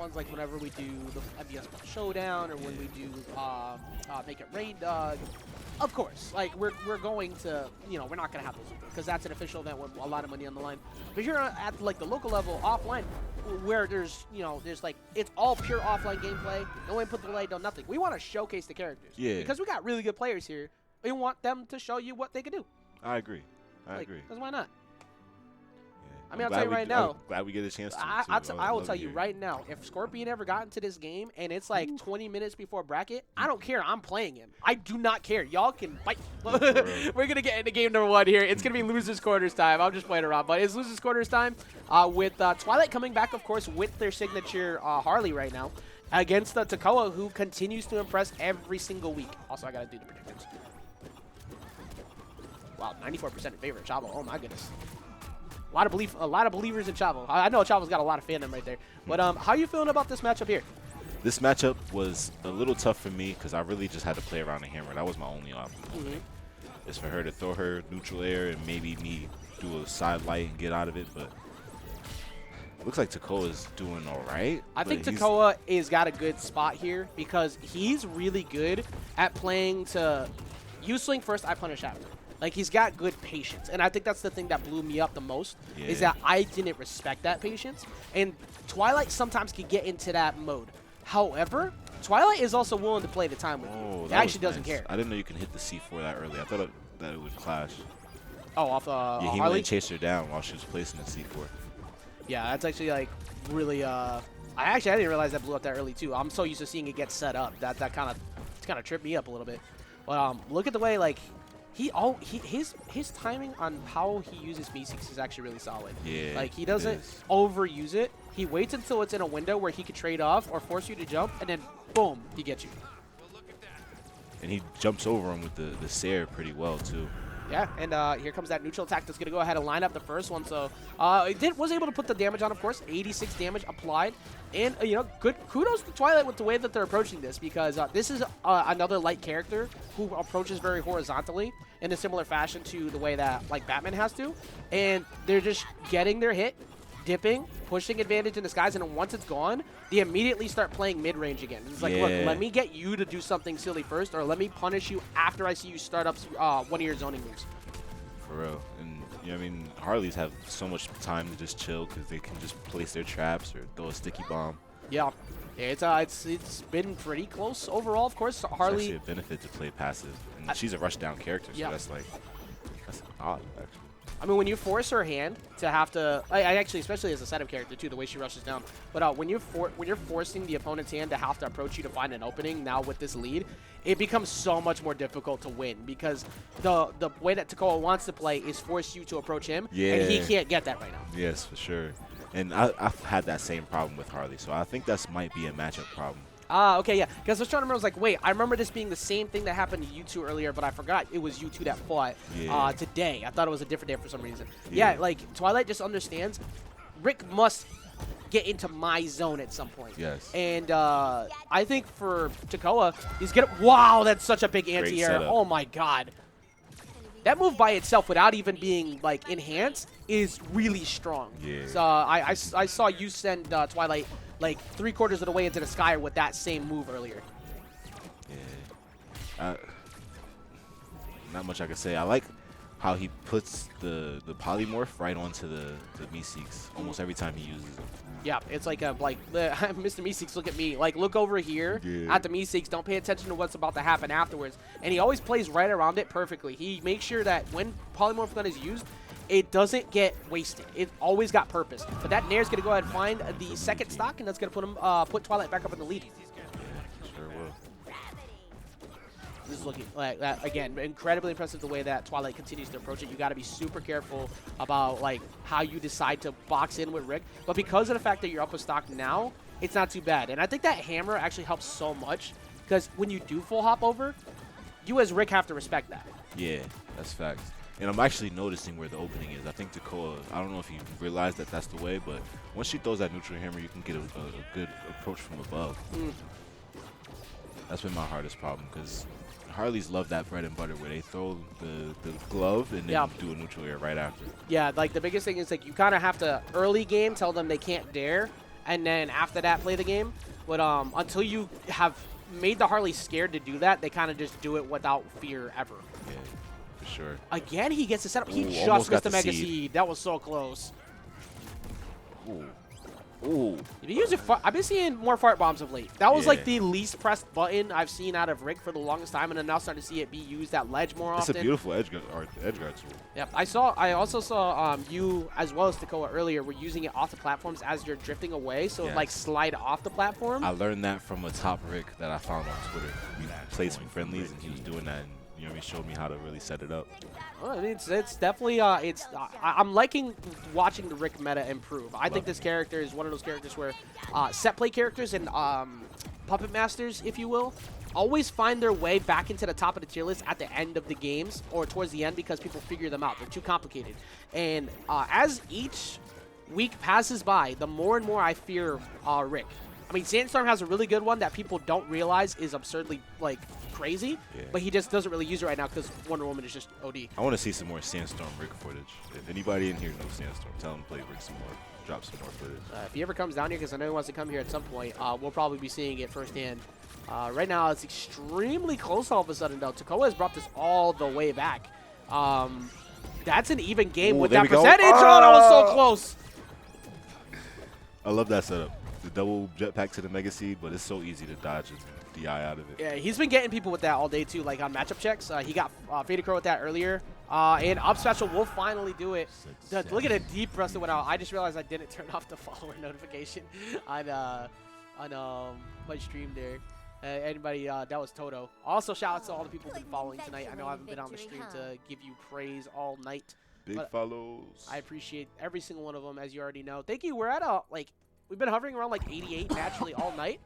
ones like whenever we do the MBS Showdown or when we do Make It Rain Dog. Of course, like we're going to, you know, we're not gonna have those because that's an official event with a lot of money on the line. But you're at like the local level offline, where there's, you know, there's like it's all pure offline gameplay. No input delay, no nothing. We want to showcase the characters. Yeah. Because we got really good players here. We want them to show you what they can do. I agree. I agree. Because why not? Yeah. I mean, I'll tell you right now. I'm glad we get a chance to. I will tell you right now, if Scorpion ever got into this game and it's like 20 minutes before bracket, I don't care. I'm playing him. I do not care. Y'all can fight. We're going to get into game number 1 here. It's going to be losers quarters time. I'm just playing around. But it's losers quarters time with Twilight coming back, of course, with their signature Harley right now against the Tekoa, who continues to impress every single week. Also, I got to do the predictions. Wow, 94% in favor of Chavo. Oh, my goodness. A lot of believers in Chavo. I know Chavo's got a lot of fandom right there. But how are you feeling about this matchup here? This matchup was a little tough for me because I really just had to play around the hammer. That was my only option. Is for her to throw her neutral air and maybe me do a side light and get out of it. But it looks like Tekoa is doing all right. I think Tekoa has got a good spot here because he's really good at playing to you swing first, I punish after. Like, he's got good patience. And I think that's the thing that blew me up the most is that I didn't respect that patience. And Twilight sometimes can get into that mode. However, Twilight is also willing to play the time with you. He actually doesn't care. I didn't know you can hit the C4 that early. I thought that it would clash. Oh, off yeah, he Harley? really chased her down while she was placing the C4. Yeah, that's actually, like, really, I didn't realize that blew up that early, too. I'm so used to seeing it get set up. That kind of tripped me up a little bit. But look at the way, like, his timing on how he uses B6 is actually really solid. Yeah, like he doesn't overuse it. He waits until it's in a window where he could trade off or force you to jump, and then boom, he gets you. And he jumps over him with the Sair pretty well too. Yeah, and here comes that neutral attack that's going to go ahead and line up the first one. So it was able to put the damage on, of course. 86 damage applied. And, you know, good kudos to Twilight with the way that they're approaching this because this is another light character who approaches very horizontally in a similar fashion to the way that, like, Batman has to. And they're just getting their hit, dipping, pushing advantage in the skies, and then once it's gone, they immediately start playing mid-range again. It's like, look, let me get you to do something silly first, or let me punish you after I see you start up one of your zoning moves. For real. And, you know, I mean, Harleys have so much time to just chill because they can just place their traps or throw a sticky bomb. Yeah. It's been pretty close overall, of course. Harley. It's actually a benefit to play passive. And she's a rush-down character, so that's odd, actually. I mean, when you force her hand to have to, I actually, especially as a setup character too, the way she rushes down. But when you're forcing the opponent's hand to have to approach you to find an opening, now with this lead, it becomes so much more difficult to win because the way that Tekoa wants to play is force you to approach him, and he can't get that right now. Yes, for sure. And I've had that same problem with Harley, so I think that might be a matchup problem. Okay, yeah. Because I was trying to remember, I was like, wait, I remember this being the same thing that happened to you two earlier, but I forgot it was you two that fought today. I thought it was a different day for some reason. Yeah, like, Twilight just understands Rick must get into my zone at some point. Yes. And I think for Tekoa, he's going to... Wow, that's such a big anti-air. Oh, my God. That move by itself, without even being, like, enhanced, is really strong. Yeah. So I saw you send Twilight... like 3/4 of the way into the sky with that same move earlier. Yeah. Not much I can say. I like how he puts the polymorph right onto the Meeseeks almost every time he uses it. Yeah, it's like Mr. Meeseeks, look at me. Like, look over here at the Meeseeks. Don't pay attention to what's about to happen afterwards. And he always plays right around it perfectly. He makes sure that when polymorph gun is used, it doesn't get wasted. It always got purpose. But that Nair's going to go ahead and find the second stock, and that's going to put him put Twilight back up in the lead. Yeah, sure will. This is looking like that again. Incredibly impressive the way that Twilight continues to approach it. You got to be super careful about like how you decide to box in with Rick. But because of the fact that you're up a stock now, it's not too bad. And I think that hammer actually helps so much because when you do full hop over, you as Rick have to respect that. Yeah, that's facts. And I'm actually noticing where the opening is. I think Tekoa, I don't know if you realize that that's the way, but once she throws that neutral hammer, you can get a good approach from above. That's been my hardest problem because Harleys love that bread and butter where they throw the glove and then do a neutral air right after. Yeah, like the biggest thing is like you kind of have to early game tell them they can't dare, and then after that play the game. But until you have made the Harley scared to do that, they kind of just do it without fear ever. Yeah, for sure. Again, he gets the setup. He Ooh, just missed the Mega seed. Seed. That was so close. Ooh. Ooh. I've been seeing more fart bombs of late. That was like Yeah. the least pressed button I've seen out of Rick for the longest time, and I'm now starting to see it be used at ledge more It's often. a beautiful edge guard tool. Yep, I also saw you as well as Tekoa earlier were using it off the platforms as you're drifting away, so Yes. like slide off the platform. I learned that from a top Rick that I found on Twitter. We played some friendlies, and he was doing that, and he showed me how to really set it up. Well, I mean, it's definitely I'm liking watching the Rick meta improve. I think this character is one of those characters where set play characters and puppet masters, if you will, always find their way back into the top of the tier list at the end of the games or towards the end because people figure them out. They're too complicated. And as each week passes by, the more and more I fear Rick. I mean, Sandstorm has a really good one that people don't realize is absurdly, like, crazy, but he just doesn't really use it right now because Wonder Woman is just OD. I want to see some more Sandstorm Rick footage. If anybody in here knows Sandstorm, tell him to play Rick some more. Drop some more footage. If he ever comes down here, because I know he wants to come here at some point, we'll probably be seeing it firsthand. Right now, it's extremely close all of a sudden, though. Tekoa has brought this all the way back. That's an even game with that percentage. Oh, that was so close. I love that setup. The double jetpack to the Mega Seed, but it's so easy to dodge and DI out of it. Yeah, he's been getting people with that all day, too, like on matchup checks. He got Faded Crow with that earlier. And Up Special will finally do it. Look at the deep thrust that went out. I just realized I didn't turn off the follower notification on my stream there. Anybody, that was Toto. Also, shout out to all the people who've been following tonight. I know I haven't been on the stream to give you praise all night. Big follows. I appreciate every single one of them, as you already know. Thank you. We're at we've been hovering around like 88 naturally all night.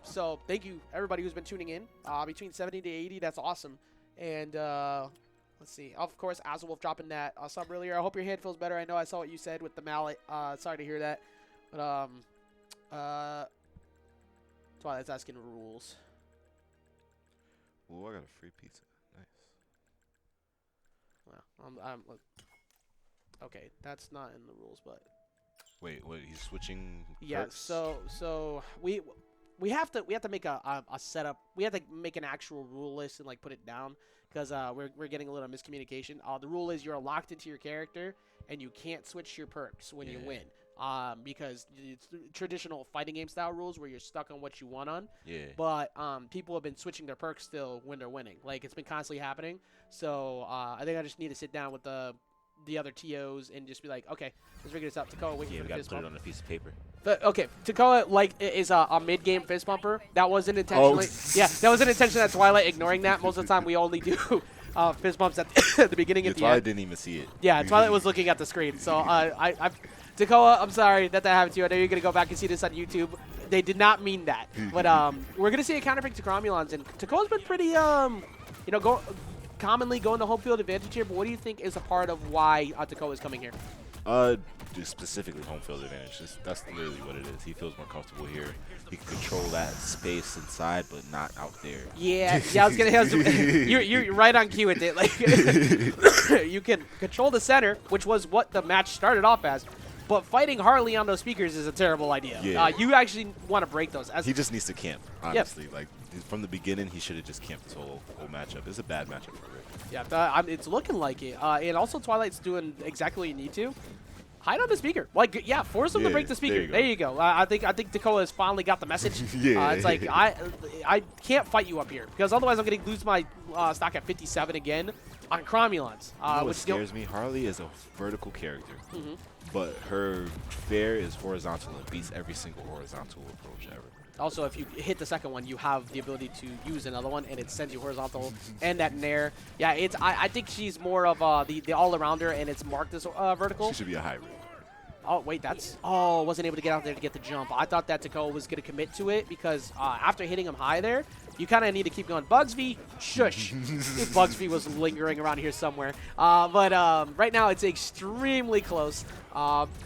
So thank you everybody who's been tuning in. Between 70 to 80, that's awesome. And let's see. Of course, Azulwolf dropping that sub earlier. I hope your hand feels better. I know I saw what you said with the mallet. Sorry to hear that. But Twilight's asking rules. Oh, I got a free pizza. Nice. Well, okay, that's not in the rules, but. Wait, he's switching Yeah, perks? so we have to make a setup. We have to make an actual rule list and like put it down because we're getting a little miscommunication. The rule is you're locked into your character and you can't switch your perks when you win. Because it's traditional fighting game style rules where you're stuck on what you want on. Yeah. But people have been switching their perks still when they're winning. Like it's been constantly happening. So I think I just need to sit down with the other TOs and just be like, okay, let's figure this out. Tekoa, wait for the fist put bump. it on a piece of paper. But, okay, Tekoa is a mid-game fist bumper. That wasn't intentionally. Yeah, that wasn't intentional at Twilight. Ignoring that, most of the time we only do fist bumps at the beginning and the Twilight end. didn't even see it. Yeah, Twilight was looking at the screen. So Tekoa, I'm sorry that happened to you. I know you're gonna go back and see this on YouTube. They did not mean that. But we're gonna see a counterpick to Cromulons, and Tekoa's been pretty commonly going to home field advantage here. But what do you think is a part of why Tekoa is coming here? Just specifically home field advantage. That's literally what it is. He feels more comfortable here. He can control that space inside, but not out there. Yeah, I was gonna. You're right on cue with it. Like you can control the center, which was what the match started off as. But fighting Harley on those speakers is a terrible idea. Yeah. You actually want to break those. He just needs to camp, honestly. Like from the beginning, he should have just camped this whole matchup. It's a bad matchup for Rick. Yeah, it's looking like it. And also, Twilight's doing exactly what you need to. Hide on the speaker. Like, yeah, force him to break the speaker. There you go. I think Tekoa has finally got the message. It's like, I can't fight you up here because otherwise I'm going to lose my stock at 57 again on Cromulons. What scares me, Harley is a vertical character, but her fair is horizontal and beats every single horizontal approach ever. Also, if you hit the second one, you have the ability to use another one, and it sends you horizontal and that nair. Yeah, I think she's more of the all-arounder, and it's marked as vertical. She should be a hybrid. Oh, wait, wasn't able to get out there to get the jump. I thought that Tekoa was going to commit to it because after hitting him high there, you kind of need to keep going. Bugsby, shush. Bugsby was lingering around here somewhere. But right now it's extremely close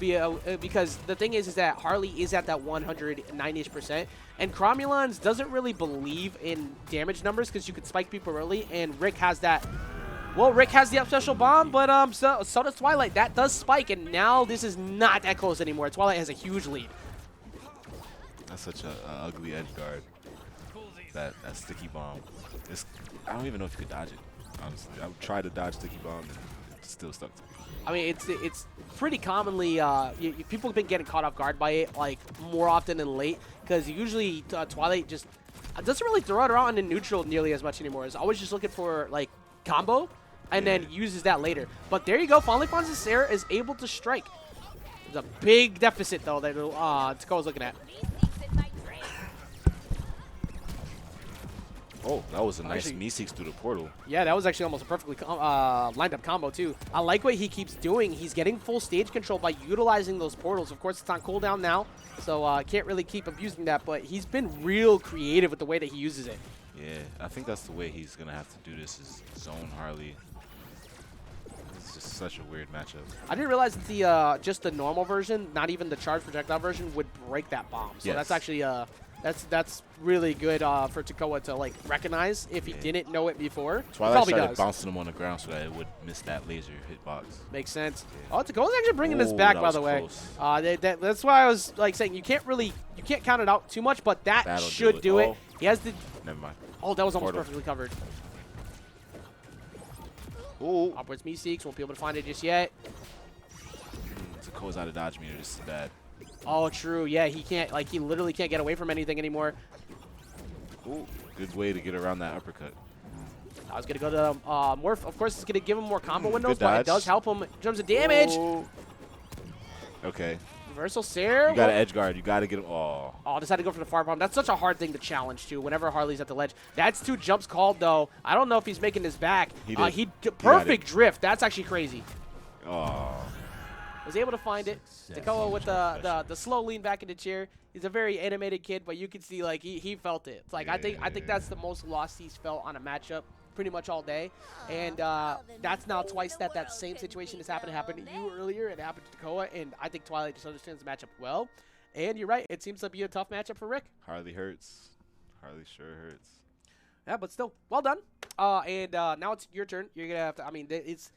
because the thing is that Harley is at that 190-ish%. And Cromulons doesn't really believe in damage numbers because you could spike people early, and Rick has that. Well, Rick has the up special bomb, but so does Twilight. That does spike, and now this is not that close anymore. Twilight has a huge lead. That's such a ugly edge guard. That sticky bomb. I don't even know if you could dodge it. Honestly, I would try to dodge sticky bomb and it's still stuck to me. I mean, it's pretty commonly people have been getting caught off guard by it like more often than late because usually Twilight just doesn't really throw it around in neutral nearly as much anymore. It's always just looking for like combo and then uses that later. But there you go. Finally finds that Sarah is able to strike. There's a big deficit though that Tekoa's looking at. Oh, that was a nice Meeseeks through the portal. Yeah, that was actually almost a perfectly lined up combo, too. I like what he keeps doing. He's getting full stage control by utilizing those portals. Of course, it's on cooldown now, so can't really keep abusing that, but he's been real creative with the way that he uses it. Yeah, I think that's the way he's going to have to do this is zone Harley. It's just such a weird matchup. I didn't realize that the just the normal version, not even the charge projectile version, would break that bomb. So that's actually... That's really good for Tekoa to like recognize if he didn't know it before. Twilight started bouncing him on the ground so that it would miss that laser hitbox. Makes sense. Yeah. Oh, Tekoa's actually bringing this back, by the way. That's why I was like saying you can't count it out too much, but that should do it. He has the. Never mind. Oh, that was almost perfectly covered. Ooh. Upwards Meeseeks won't be able to find it just yet. Tekoa's out of dodge meter. This is bad. Oh, true. Yeah, he can't. Like, he literally can't get away from anything anymore. Ooh, good way to get around that uppercut. I was gonna go to Morph. Of course, it's gonna give him more combo windows, but it does help him in terms of damage. Ooh. Okay. Reversal Sarah. You got to edge guard. You got to get him. Oh. Oh, decided to go for the far bomb. That's such a hard thing to challenge too. Whenever Harley's at the ledge, that's 2 jumps called though. I don't know if he's making this back. He perfect drift. That's actually crazy. Oh. Was able to find it. Tekoa with the slow lean back in the chair. He's a very animated kid, but you can see like he felt it. It's like I think that's the most loss he's felt on a matchup pretty much all day, and that's now twice that same situation has happened. It happened to you earlier, and it happened to Tekoa, and I think Twilight just understands the matchup well. And you're right, it seems to be a tough matchup for Rick. Harley hurts. Harley sure hurts. Yeah, but still, well done. And now it's your turn. You're gonna have to. I mean, it's